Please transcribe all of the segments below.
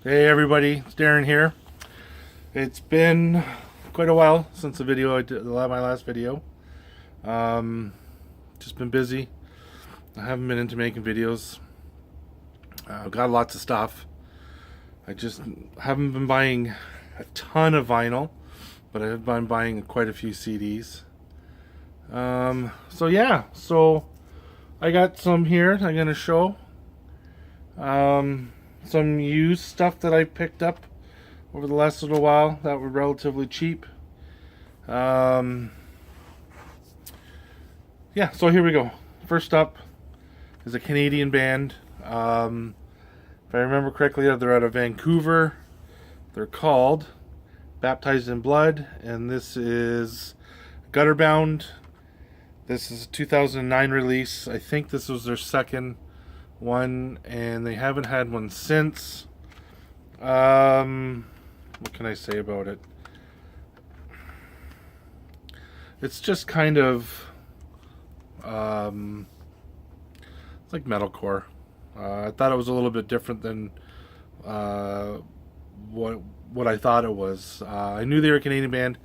Hey everybody, it's Darren here. It's been quite a while since the video I did, my last video. Um, just been busy. I haven't been into making videos. I've got lots of stuff. I just haven't been buying a ton of vinyl, but I've been buying quite a few CDs. So I got some here I'm gonna show. Some used stuff that I picked up over the last little while that were relatively cheap. So here we go. First up is a Canadian band. If I remember correctly, they're out of Vancouver. They're called Baptized in Blood, and this is Gutterbound. This is a 2009 release. I think this was their second one, and they haven't had one since. What can I say about it? It's just kind of it's like metalcore. I thought it was a little bit different than what I thought it was. I knew they were a Canadian band.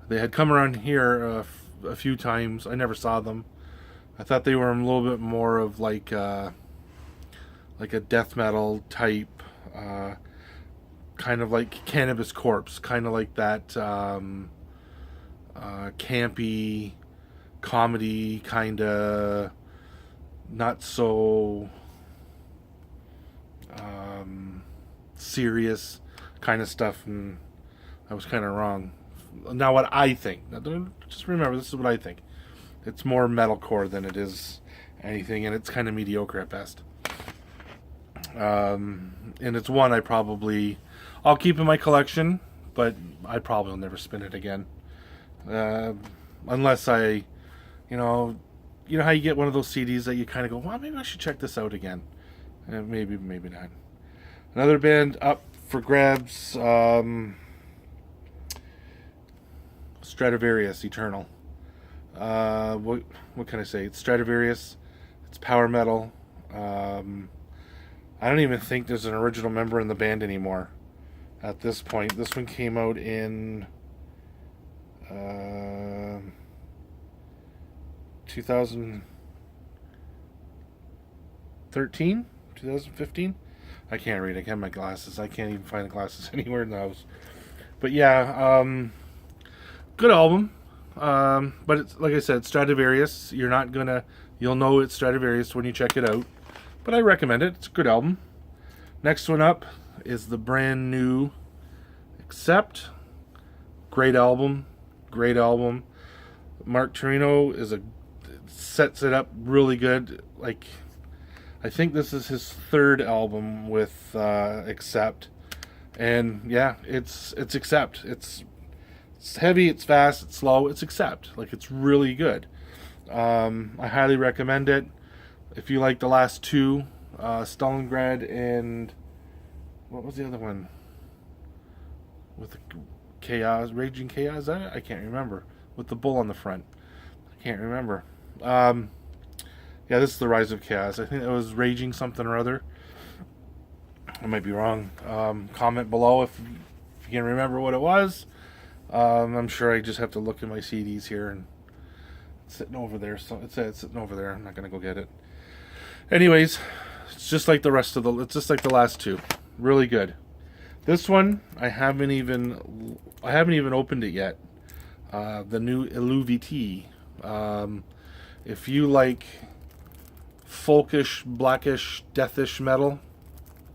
They had come around here a few times. I never saw them. I thought they were a little bit more of like a death metal type, kind of like Cannabis Corpse, kind of like that campy comedy, kind of not so serious kind of stuff. And I was kind of wrong. Now, what I think, just remember, this is what I think. It's more metalcore than it is anything, and it's kind of mediocre at best. And it's one I'll keep in my collection, but I probably will never spin it again, unless you know how you get one of those CDs that you kind of go, well, maybe I should check this out again, and maybe not. Another band up for grabs, Stradivarius Eternal. What can I say? It's Stradivarius. It's power metal. I don't even think there's an original member in the band anymore at this point. This one came out in 2013, 2015. I can't read. I can't have my glasses. I can't even find the glasses anywhere in the house. But yeah, good album. But it's, like I said, Stradivarius. You'll know it's Stradivarius when you check it out. But I recommend it. It's a good album. Next one up is the brand new Accept. Great album. Great album. Mark Torino sets it up really good. Like, I think this is his third album with Accept. And yeah, it's Accept. It's heavy, it's fast, it's slow, it's Accept. Like, it's really good. I highly recommend it. If you like the last two, Stalingrad and what was the other one? With the Chaos, Raging Chaos, is that it? I can't remember. With the bull on the front. I can't remember. Yeah, this is the Rise of Chaos. I think it was Raging something or other. I might be wrong. Comment below if you can remember what it was. I'm sure I just have to look at my CDs here, and it's sitting over there. So it's sitting over there. I'm not gonna go get it. Anyways, it's just like the last two. Really good. This one I haven't even opened it yet. The new updatw. If you like folkish, blackish, deathish metal,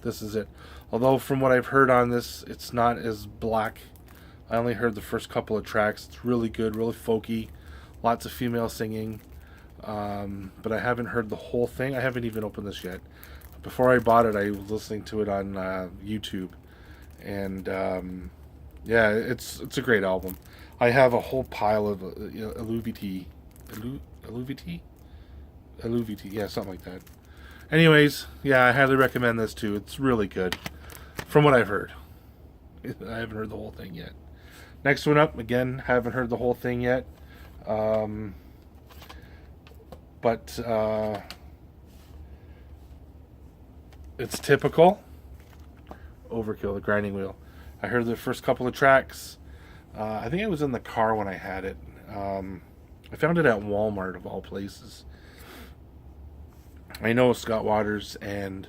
this is it. Although from what I've heard on this, it's not as black. I only heard the first couple of tracks. It's really good, really folky, lots of female singing. But I haven't heard the whole thing. I haven't even opened this yet. Before I bought it, I was listening to it on YouTube, and yeah, it's a great album. I have a whole pile of updatw, yeah, something like that. Anyways, yeah, I highly recommend this too. It's really good, from what I've heard. I haven't heard the whole thing yet. Next one up, again, haven't heard the whole thing yet. But it's typical. Overkill, the grinding wheel. I heard the first couple of tracks. I think I was in the car when I had it. I found it at Walmart, of all places. I know Scott Waters and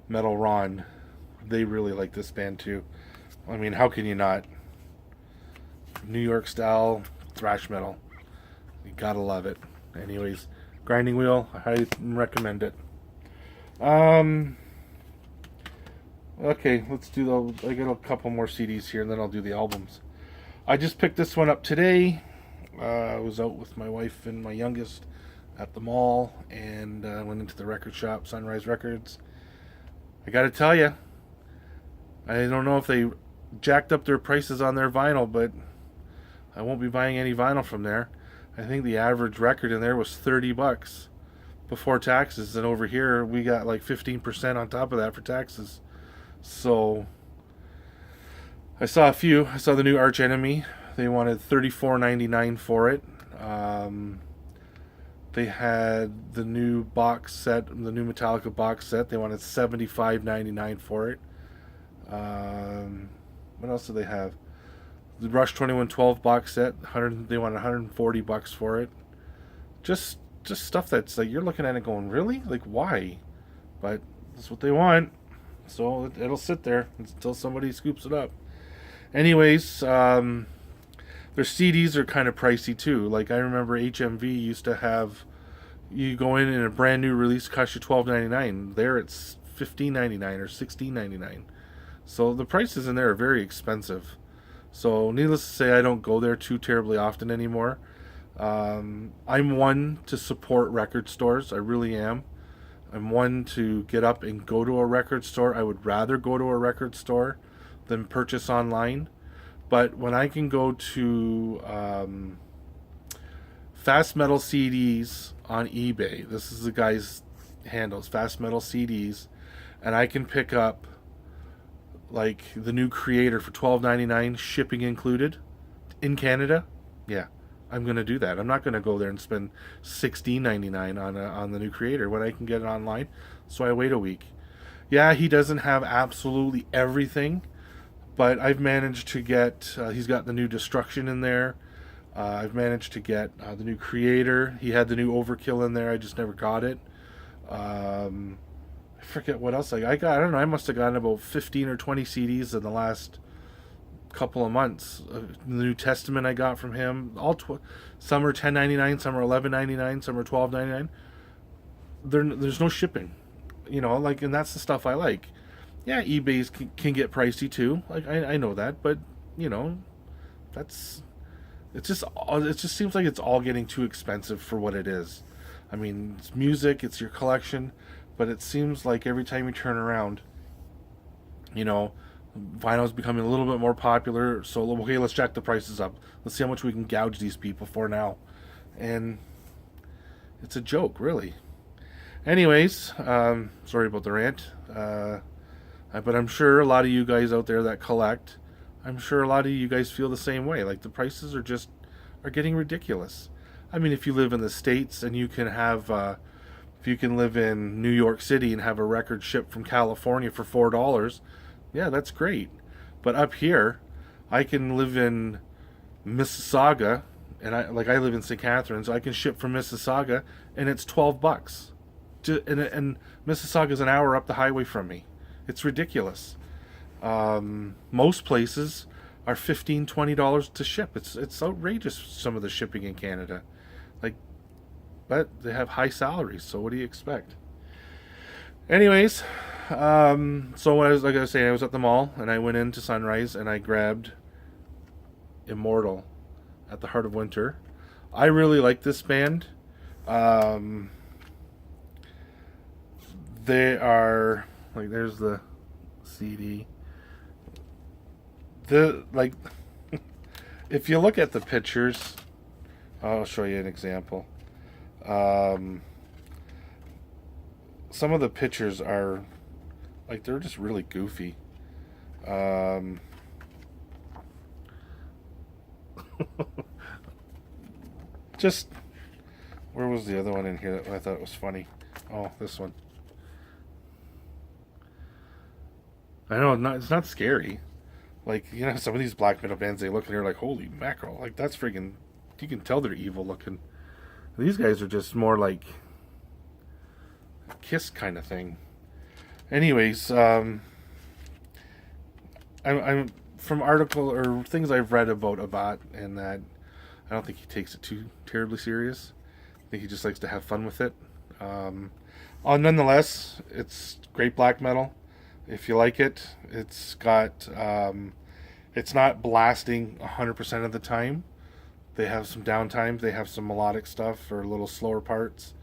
Metal Ron, they really like this band too. I mean, how can you not? New York style thrash metal. You gotta love it. Anyways, grinding wheel, I highly recommend it. Okay, let's do I got a couple more CDs here and then I'll do the albums. I just picked this one up today. I was out with my wife and my youngest at the mall and went into the record shop, Sunrise Records. I gotta tell you, I don't know if they jacked up their prices on their vinyl, but I won't be buying any vinyl from there. I think the average record in there was $30 before taxes, and over here we got like 15% on top of that for taxes. So I saw a few. I saw the new Arch Enemy. They wanted $34.99 for it. They had the new box set, the new Metallica box set. They wanted $75.99 for it. What else do they have? The Rush 2112 box set. They wanted $140 for it. Just stuff that's like you're looking at it going, really? Like, why? But that's what they want. So it'll sit there until somebody scoops it up. Anyways, their CDs are kind of pricey too. Like, I remember HMV used to have, you go in and a brand new release costs you $12.99. There it's $15.99 or $16.99. So the prices in there are very expensive. So needless to say, I don't go there too terribly often anymore. I'm one to support record stores. I really am. I'm one to get up and go to a record store. I would rather go to a record store than purchase online. But when I can go to Fast Metal CDs on eBay, this is the guy's handles, Fast Metal CDs, and I can pick up like the new Creator for $12.99, shipping included, in Canada, yeah, I'm gonna do that. I'm not gonna go there and spend $16.99 on the new Creator when I can get it online. So I wait a week. Yeah, he doesn't have absolutely everything, but I've managed to get, he's got the new Destruction in there. I've managed to get the new Creator. He had the new Overkill in there. I just never got it. I forget what else I got. I don't know. I must have gotten about 15 or 20 CDs in the last couple of months. The New Testament I got from him. Some are $10.99, some are $11.99, some are $12.99. There's no shipping. You know, like, and that's the stuff I like. Yeah, eBay's can get pricey too. Like, I know that, but you know, it just seems like it's all getting too expensive for what it is. I mean, it's music, it's your collection, but it seems like every time you turn around, you know, vinyl's becoming a little bit more popular. So okay, let's jack the prices up. Let's see how much we can gouge these people for now, and it's a joke, really. Anyways, sorry about the rant. But I'm sure a lot of you guys out there that collect, I'm sure a lot of you guys feel the same way. Like, the prices are getting ridiculous. I mean, if you live in the States and you can have, if you can live in New York City and have a record shipped from California for $4, yeah, that's great. But up here, I can live in Mississauga, and I live in St. Catharines, so I can ship from Mississauga, and it's $12. And Mississauga's an hour up the highway from me. It's ridiculous. Most places are $15, $20 to ship. It's outrageous, some of the shipping in Canada. But they have high salaries, so what do you expect? Anyways, so what I was saying, I was at the mall and I went into Sunrise and I grabbed Immortal at the Heart of Winter. I really like this band. They are like, there's the CD. If you look at the pictures, I'll show you an example. Some of the pictures are like, they're just really goofy. Just, where was the other one in here that I thought was funny? Oh, this one. I know it's not scary. Like, you know, some of these black metal bands, they look and they're like, holy mackerel, like that's freaking. You can tell they're evil looking. These guys are just more like Kiss kind of thing. Anyways, I'm from article or things I've read about Abat, and that I don't think he takes it too terribly serious. I think he just likes to have fun with it. Um, Nonetheless, it's great black metal. If you like it, it's not blasting 100% of the time. They have some downtimes. They have some melodic stuff or little slower parts.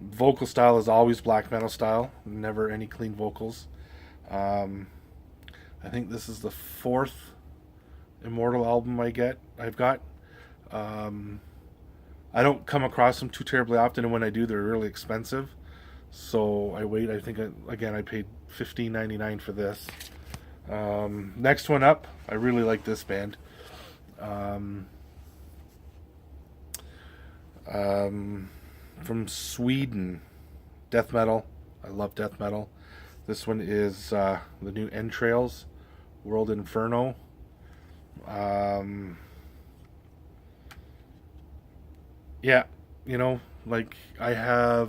Vocal style is always black metal style. Never any clean vocals. Um, I think this is the fourth Immortal album I've got. Um, I don't come across them too terribly often, and when I do, they're really expensive. So I wait. I think I paid $15.99 for this. Next one up, I really like this band. Um, from Sweden, death metal. I love death metal. This one is the new Entrails, World Inferno. Yeah, you know, like I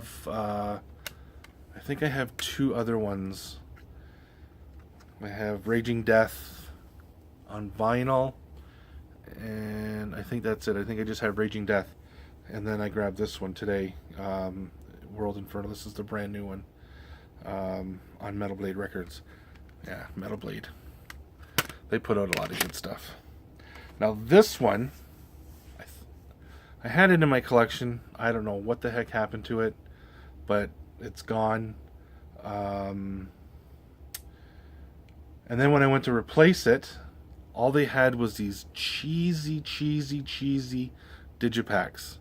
think I have two other ones. I have Raging Death on vinyl, and I think that's it. I think I just have Raging Death, and then I grabbed this one today, World Inferno. This is the brand new one on Metal Blade Records. Yeah, Metal Blade. They put out a lot of good stuff. Now this one, I had it in my collection. I don't know what the heck happened to it, but it's gone. And then when I went to replace it, all they had was these cheesy digipacks,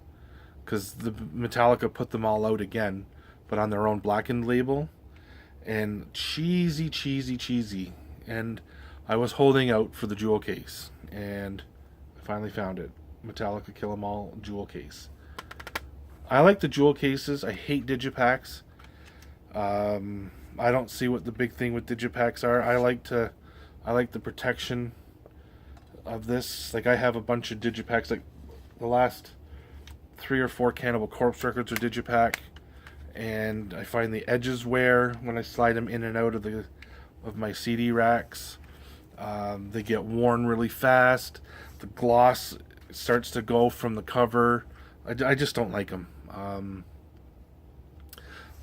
because the Metallica put them all out again, but on their own blackened label, and cheesy. And I was holding out for the jewel case, and I finally found it. Metallica Kill 'Em All jewel case. I like the jewel cases. I hate digipacks. I don't see what the big thing with digipacks are. I like the protection of this. Like, I have a bunch of digipacks. Like, the last 3 or 4 Cannibal Corpse records are digipack, and I find the edges wear when I slide them in and out of my CD racks. They get worn really fast. The gloss starts to go from the cover. I just don't like them.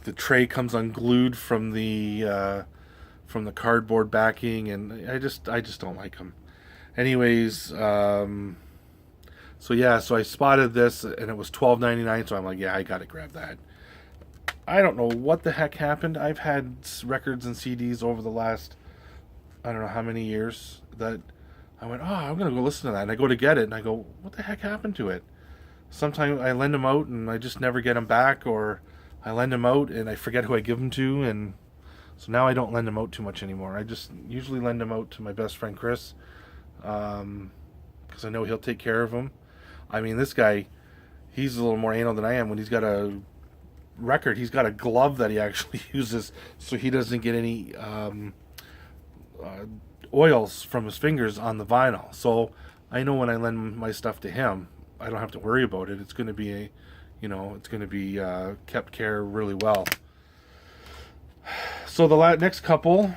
The tray comes unglued from the cardboard backing, and I just don't like them. Anyways, so I spotted this, and it was $12.99. So I'm like, yeah, I gotta grab that. I don't know what the heck happened. I've had records and CDs over the last, I don't know how many years, that I went, oh, I'm gonna go listen to that, and I go to get it, and I go, what the heck happened to it? Sometimes I lend them out, and I just never get them back, or I lend them out and I forget who I give them to, and so now I don't lend them out too much anymore. I just usually lend them out to my best friend Chris, because I know he'll take care of them. I mean, this guy, he's a little more anal than I am. When he's got a record, he's got a glove that he actually uses so he doesn't get any oils from his fingers on the vinyl. So I know when I lend my stuff to him, I don't have to worry about it. It's going to be kept care really well. So the next couple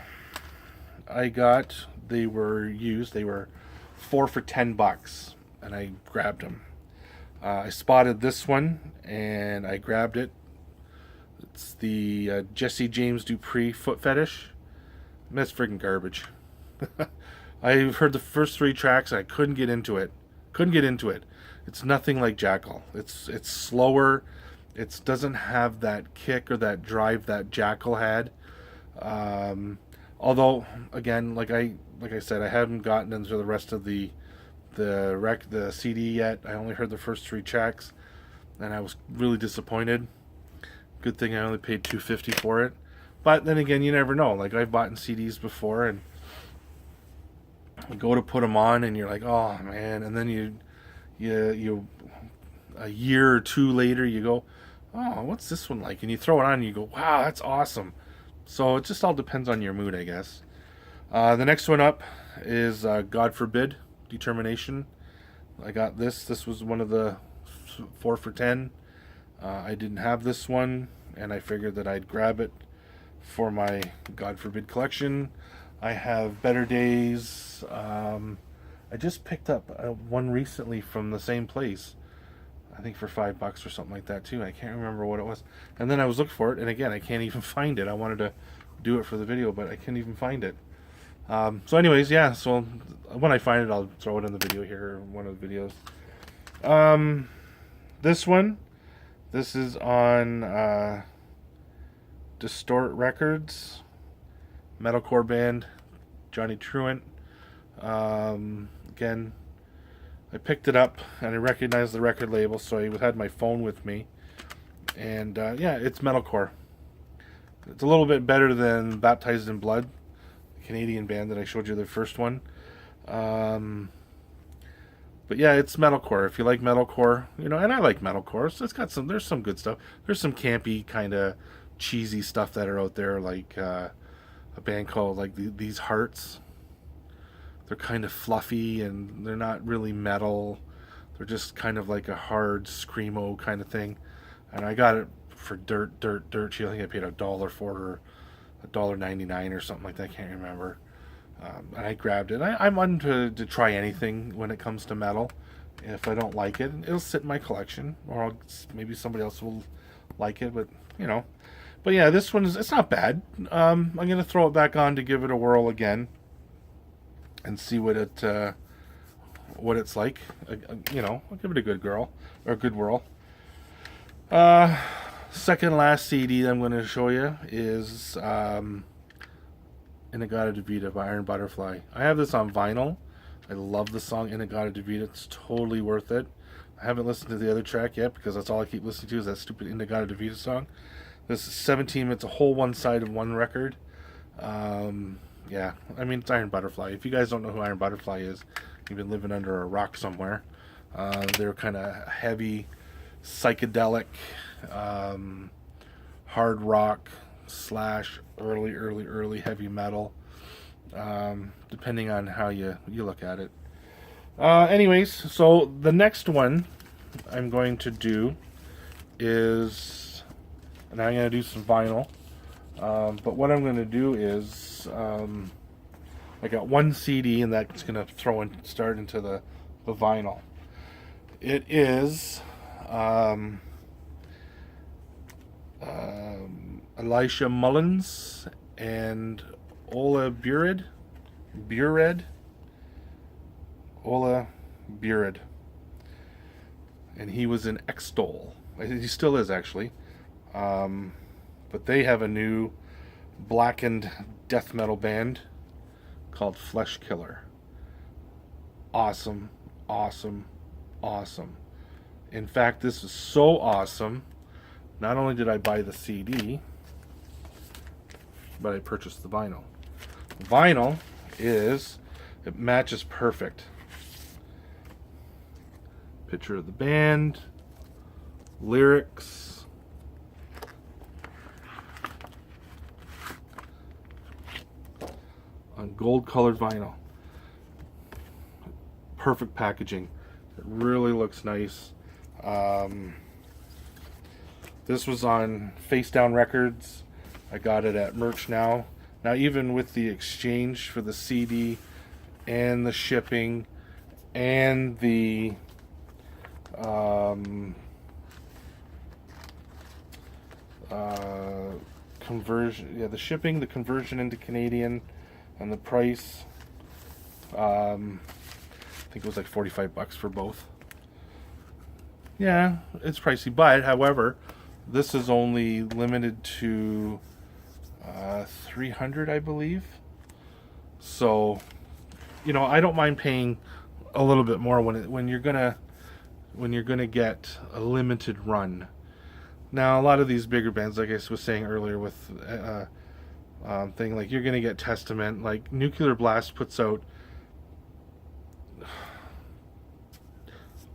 I got, they were used. They were 4 for $10, and I grabbed them. I spotted this one, and I grabbed it. It's the Jesse James Dupree Foot Fetish. That's freaking garbage. I heard the first 3 tracks, and I couldn't get into it. It's nothing like Jackal. It's slower. It doesn't have that kick or that drive that Jackal had. Although, again, like I said, I haven't gotten into the rest of the CD yet. I only heard the first 3 tracks, and I was really disappointed. Good thing I only paid $2.50 for it. But then again, you never know. Like, I've bought CDs before, and you go to put them on, and you're like, oh man, and then you a year or 2 later, you go, oh, what's this one like? And you throw it on, and you go, wow, that's awesome. So it just all depends on your mood, I guess. The next one up is God Forbid, Determination. I got this. This was one of the 4 for 10. I didn't have this one, and I figured that I'd grab it for my God Forbid collection. I have Better Days. I just picked up one recently from the same place. I think for $5 or something like that too. I can't remember what it was. And then I was looking for it, and again, I can't even find it. I wanted to do it for the video, but I can't even find it. So anyways, yeah, so when I find it, I'll throw it in the video here, or one of the videos. This one, this is on Distort Records, metalcore band, Johnny Truant. Again, I picked it up and I recognized the record label, so I had my phone with me. And yeah, it's metalcore. It's a little bit better than Baptized in Blood, the Canadian band that I showed you the first one. But yeah, it's metalcore. If you like metalcore, you know, and I like metalcore, so it's got some. There's some good stuff. There's some campy kind of cheesy stuff that are out there, like a band called like These Hearts. They're kind of fluffy and they're not really metal. They're just kind of like a hard screamo kind of thing. And I got it for dirt cheap. I think I paid $1 for it, or $1.99 or something like that. I can't remember. And I grabbed it. I'm on to try anything when it comes to metal. And if I don't like it, it'll sit in my collection, or maybe somebody else will like it. But you know, but yeah, this one it's not bad. I'm gonna throw it back on to give it a whirl again and see what it's like. You know, I'll give it a good whirl. Second last CD I'm going to show you is In-A-Gadda-Da-Vida by Iron Butterfly. I have this on vinyl. I love the song In-A-Gadda-Da-Vida. It's totally worth it. I haven't listened to the other track yet because that's all I keep listening to is that stupid In-A-Gadda-Da-Vida song. This is 17 minutes, a whole one side of one record. Yeah, I mean, it's Iron Butterfly. If you guys don't know who Iron Butterfly is, you've been living under a rock somewhere. They're kind of heavy, psychedelic, hard rock / early heavy metal, depending on how you look at it. Anyways, so the next one I'm going to do is, and I'm going to do some vinyl. But what I'm going to do is, I got one CD, and that's going to start into the vinyl. It is Elisha Mullins and Ola Bured. Ola Bured. And he was in Extol. He still is, actually. But they have a new blackened death metal band called Flesh Killer. Awesome. In fact, this is so awesome. Not only did I buy the CD, but I purchased the vinyl. Vinyl it matches perfect. Picture of the band, lyrics. On gold colored vinyl. Perfect packaging. It really looks nice. This was on Face Down Records. I got it at Merch Now. Now, even with the exchange for the CD and the shipping and the conversion, the shipping, the conversion into Canadian, and the price, I think it was like $45 for both. Yeah, it's pricey, but however, this is only limited to 300, I believe. So, you know, I don't mind paying a little bit more when you're gonna get a limited run. Now, a lot of these bigger bands, like I was saying earlier, with thing like you're gonna get Testament, like Nuclear Blast puts out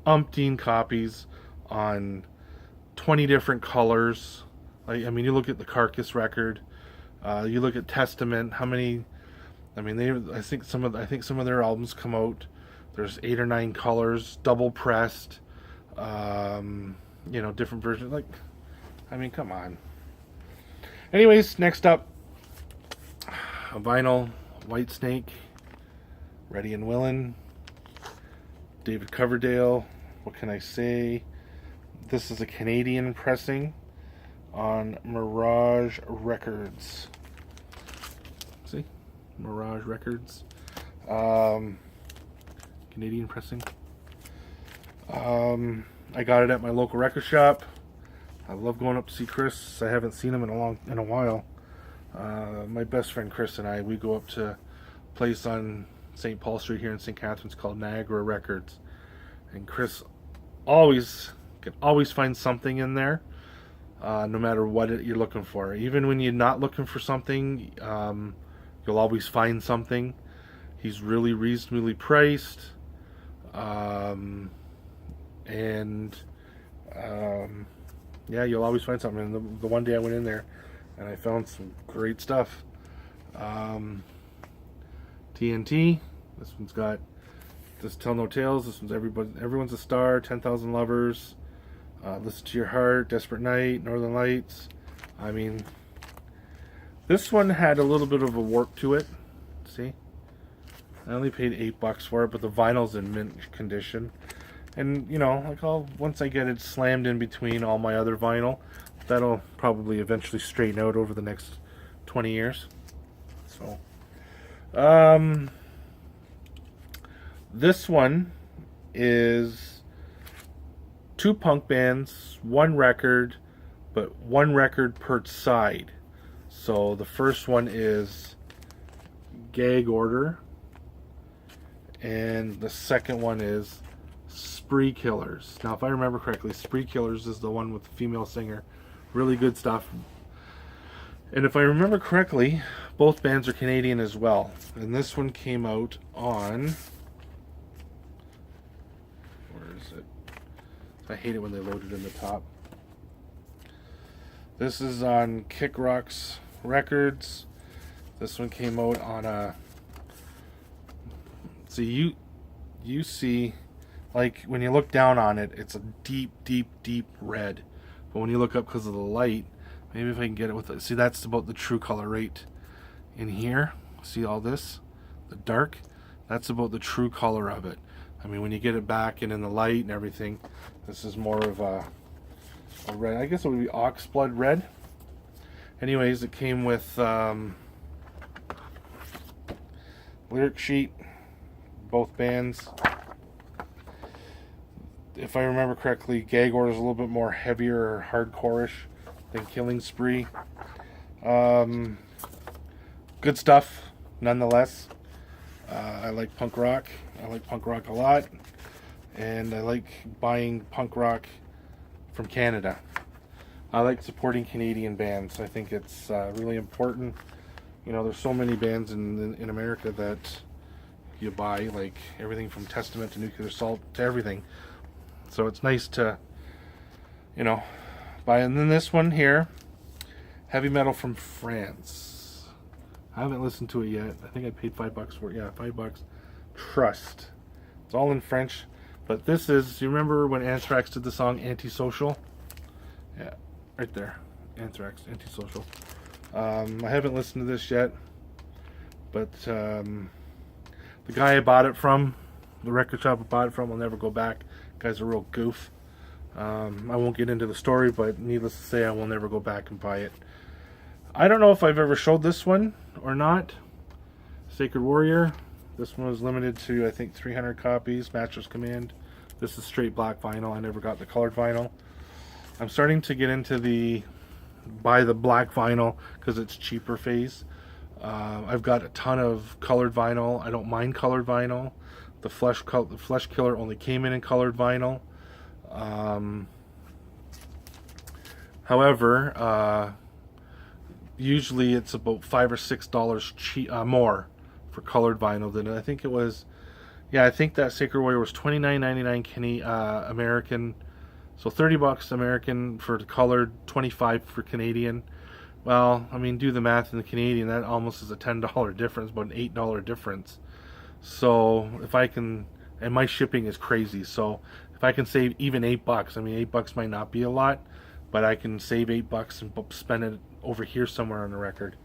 umpteen copies on 20 different colors. Like, I mean, you look at the Carcass record, you look at Testament, how many I mean, I think some of their albums come out. There's 8 or 9 colors, double pressed. Different versions. Like, I mean, come on. Anyways, next up, a vinyl, White Snake, Ready and Willin', David Coverdale. What can I say? This is a Canadian pressing on Mirage Records. See? Mirage Records. Canadian pressing. I got it at my local record shop. I love going up to see Chris. I haven't seen him in a while. My best friend Chris and I, we go up to a place on St. Paul Street here in St. Catharines called Niagara Records. And Chris can always find something in there, no matter what you're looking for. Even when you're not looking for something, you'll always find something. He's really reasonably priced. Yeah, you'll always find something. And the one day I went in there and I found some great stuff. TNT. This one's got this Tell No Tales. This one's Everyone's a Star, 10,000 Lovers, Listen to Your Heart, Desperate Night, Northern Lights. I mean, this one had a little bit of a warp to it. See? I only paid $8 for it, but the vinyl's in mint condition. And, once I get it slammed in between all my other vinyl, that'll probably eventually straighten out over the next 20 years. So, this one is 2 punk bands, 1 record, but 1 record per side. So the first one is Gag Order, and the second one is Spree Killers. Now, if I remember correctly, Spree Killers is the one with the female singer. Really good stuff. And if I remember correctly, both bands are Canadian as well. And this one came out on... Where is it? I hate it when they load it in the top. This is on Kick Rocks Records. This one came out on a... So you see... Like, when you look down on it, it's a deep, deep, deep red. But when you look up because of the light, maybe if I can get it with it. See, that's about the true color right in here. See all this? The dark? That's about the true color of it. I mean, when you get it back and in the light and everything, this is more of a red. I guess it would be ox blood red. Anyways, it came with lyric sheet, both bands. If I remember correctly, Gag Order is a little bit more heavier or hardcore-ish than Killing Spree. Good stuff, nonetheless. I like punk rock. I like punk rock a lot. And I like buying punk rock from Canada. I like supporting Canadian bands. I think it's really important. There's so many bands in America that you buy, like everything from Testament to Nuclear Assault to everything. So it's nice to, buy. And then this one here, Heavy Metal from France. I haven't listened to it yet. I think I paid $5 for it. Yeah, $5. Trust. It's all in French. But this is, you remember when Anthrax did the song Antisocial? Yeah, right there. Anthrax, Antisocial. I haven't listened to this yet. But the guy I bought it from, the record shop I bought it from, will never go back. Guy's a real goof. I won't get into the story, but needless to say, I will never go back and buy it. I don't know if I've ever showed this one or not. Sacred Warrior. This one was limited to, I think, 300 copies. Master's Command. This is straight black vinyl. I never got the colored vinyl. I'm starting to get into buy the black vinyl because it's cheaper phase. I've got a ton of colored vinyl. I don't mind colored vinyl. The Flesh Killer only came in colored vinyl. However, usually it's about $5 or $6 more for colored vinyl than I think it was. Yeah, I think that Sacred Warrior was $29.99 American, so $30 American for the colored, $25 for Canadian. Well, I mean, do the math in the Canadian. That almost is a $10 difference, but an $8 difference. So if I can, and my shipping is crazy. So if I can save even $8, I mean, $8 might not be a lot, but I can save $8 and spend it over here somewhere on the record.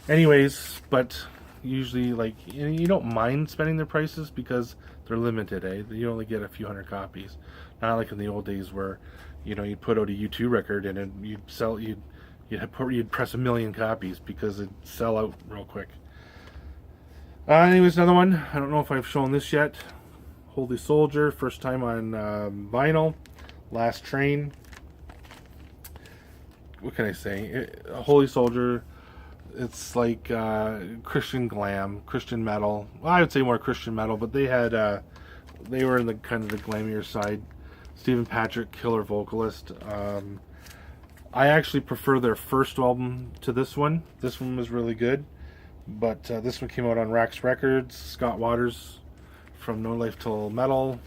Anyways, but usually, like, you don't mind spending the prices because they're limited, eh? You only get a few hundred copies. Not like in the old days where, you'd put out a U2 record and you'd press 1 million copies because it'd sell out real quick. Anyways, another one. I don't know if I've shown this yet. Holy Soldier, first time on vinyl. Last Train. What can I say? Holy Soldier. It's like Christian glam, Christian metal. Well, I would say more Christian metal, but they were in the kind of the glamier side. Stephen Patrick, killer vocalist. I actually prefer their first album to this one. This one was really good, but this one came out on Rax Records. Scott Waters from No Life Till Metal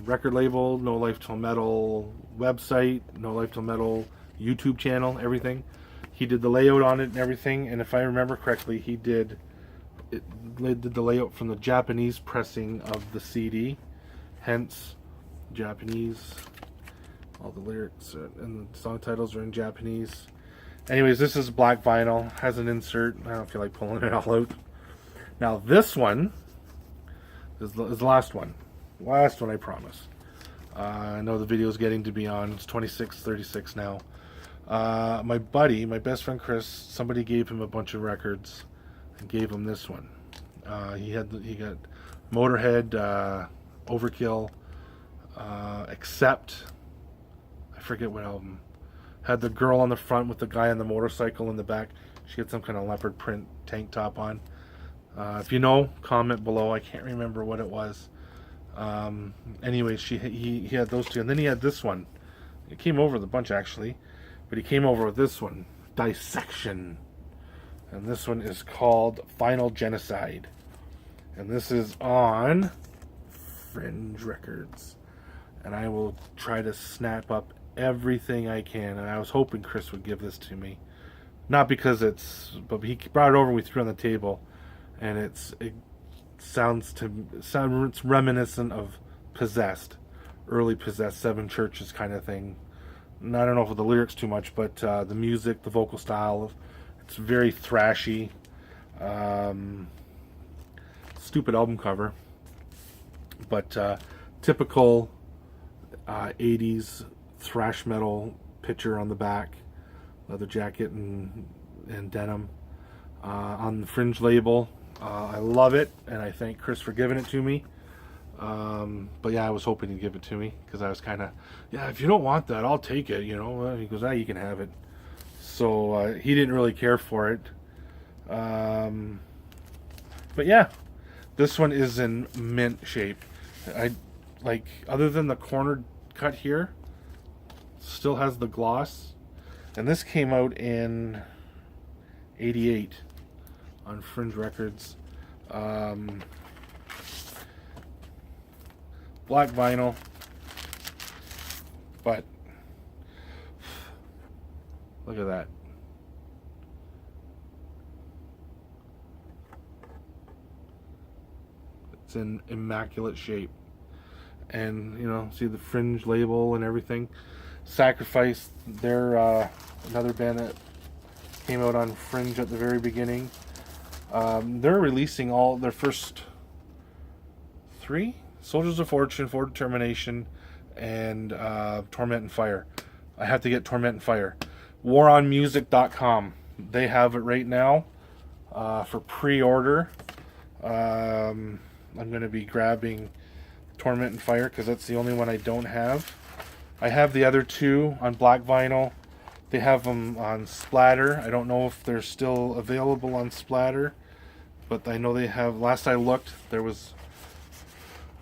record label, No Life Till Metal website, No Life Till Metal YouTube channel, everything. He did the layout on it and everything, and if I remember correctly, he did the layout from the Japanese pressing of the CD, hence Japanese. All the lyrics and the song titles are in Japanese. Anyways, this is black vinyl, has an insert. I don't feel like pulling it all out. Now this one is the last one. Last one, I promise. I know the video is getting to be on. It's 26:36 now. My buddy, my best friend Chris, somebody gave him a bunch of records and gave him this one. He got Motorhead, Overkill, Accept. I forget what album. Had the girl on the front with the guy on the motorcycle in the back. She had some kind of leopard print tank top on. If you know, comment below. I can't remember what it was. Anyways, he had those two, and then he had this one. It came over with a bunch actually. But he came over with this one, Dissection. And this one is called Final Genocide. And this is on Fringe Records. And I will try to snap up everything I can. And I was hoping Chris would give this to me. Not because but he brought it over and we threw it on the table. And it's reminiscent of Possessed. Early Possessed, Seven Churches kind of thing. I don't know if the lyrics too much, but the music, the vocal style, it's very thrashy. Stupid album cover, but typical 80s thrash metal picture on the back, leather jacket and denim. On the Fringe label, I love it, and I thank Chris for giving it to me. But yeah, I was hoping he'd give it to me because I was kind of, if you don't want that, I'll take it, He goes, you can have it. So he didn't really care for it. But yeah, this one is in mint shape. Other than the corner cut here, still has the gloss. And this came out in '88 on Fringe Records. Black vinyl, but look at that. It's in immaculate shape. And, see the Fringe label and everything. Sacrifice, they're another band that came out on Fringe at the very beginning. They're releasing all their first 3? Soldiers of Fortune, For Determination, and Torment and Fire. I have to get Torment and Fire. WaronMusic.com. They have it right now for pre-order. I'm going to be grabbing Torment and Fire because that's the only one I don't have. I have the other 2 on black vinyl. They have them on Splatter. I don't know if they're still available on Splatter, but I know they have. Last I looked, there was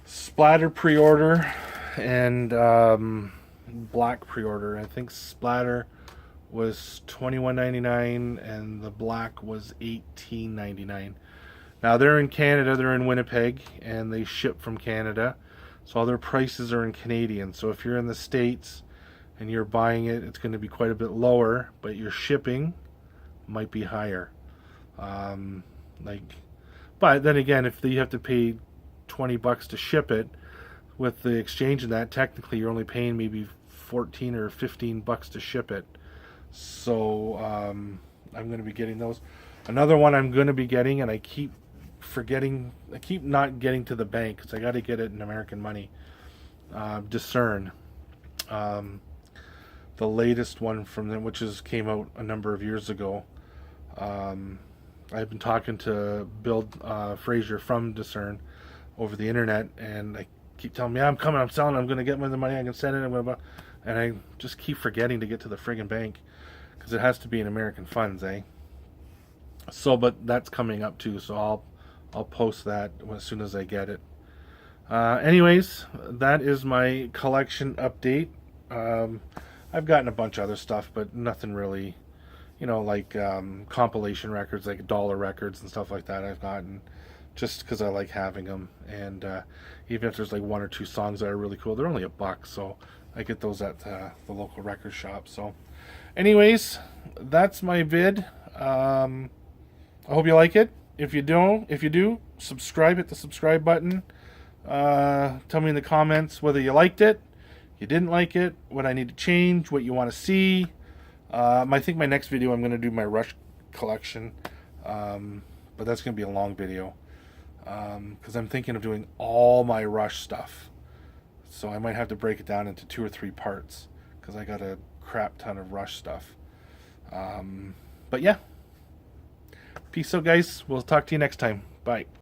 Splatter pre-order and black pre-order. I think Splatter was $21.99 and the black was $18.99. Now they're in Canada, they're in Winnipeg, and they ship from Canada, so all their prices are in Canadian. So if you're in the States and you're buying it, it's going to be quite a bit lower, but your shipping might be higher. Um, like, but then again, if you have to pay $20 to ship it, with the exchange in that, technically you're only paying maybe 14 or 15 bucks to ship it. So I'm going to be getting those. Another one I'm going to be getting, and I keep forgetting, I keep not getting to the bank because I got to get it in American money. Discern, the latest one from them, which came out a number of years ago. I've been talking to Bill Frazier from Discern over the internet, and I keep telling me, I'm coming, I'm selling, I'm going to get the money, I can send it, I'm going to, and I just keep forgetting to get to the friggin' bank because it has to be in American funds, eh? So, but that's coming up too, so I'll post that as soon as I get it. Anyways, that is my collection update. I've gotten a bunch of other stuff, but nothing really, like compilation records, like dollar records and stuff like that I've gotten just because I like having them. And even if there's like one or two songs that are really cool, they're only $1, so I get those at the local record shop. So anyways, that's my vid. I hope you like it. If you do, subscribe, hit the subscribe button. Tell me in the comments whether you liked it, you didn't like it, what I need to change, what you want to see. I think my next video I'm going to do my Rush collection, but that's going to be a long video because I'm thinking of doing all my Rush stuff. So I might have to break it down into 2 or 3 parts because I got a crap ton of Rush stuff. But yeah, peace out, guys. We'll talk to you next time. Bye.